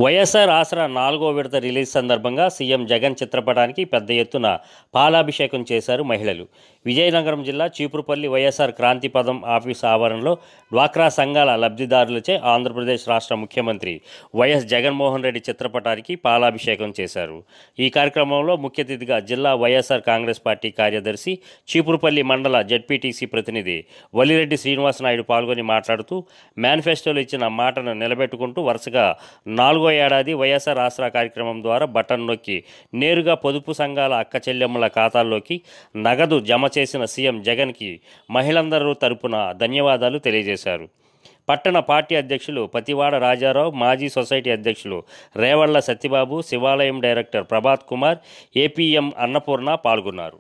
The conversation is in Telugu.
వైఎస్ఆర్ ఆసరా 4వ విడత రిలీజ్ సందర్భంగా సీఎం జగన్ చిత్రపటానికి పెద్ద ఎత్తున పాలాభిషేకం చేశారు మహిళలు. విజయనగరం జిల్లా చీపురుపల్లి వైఎస్ఆర్ క్రాంతి పదం ఆఫీసు ఆవరణలో డ్వాక్రా సంఘాల లబ్ధిదారులచే ఆంధ్రప్రదేశ్ రాష్ట్ర ముఖ్యమంత్రి వైఎస్ జగన్మోహన్ రెడ్డి చిత్రపటానికి పాలాభిషేకం చేశారు. ఈ కార్యక్రమంలో ముఖ్య అతిథిగా జిల్లా వైఎస్ఆర్ కాంగ్రెస్ పార్టీ కార్యదర్శి, చీపురుపల్లి మండల జెడ్పీటీసీ ప్రతినిధి వల్లిరెడ్డి శ్రీనివాసనాయుడు పాల్గొని మాట్లాడుతూ, మేనిఫెస్టోలో ఇచ్చిన మాటను నిలబెట్టుకుంటూ వరుసగా 4వ ఏడాది వైఎస్ఆర్ ఆసరా కార్యక్రమం ద్వారా బటన్ నొక్కి నేరుగా పొదుపు సంఘాల అక్క చెల్లెమ్మల ఖాతాల్లోకి నగదు జమ చేసిన సీఎం జగన్కి మహిళలందరూ తరపున ధన్యవాదాలు తెలియజేశారు. పట్టణ పార్టీ అధ్యక్షులు పతివాడ రాజారావు, మాజీ సొసైటీ అధ్యక్షులు రేవళ్ల సత్యబాబు, శివాలయం డైరెక్టర్ ప్రభాత్ కుమార్, ఏపీఎం అన్నపూర్ణ పాల్గొన్నారు.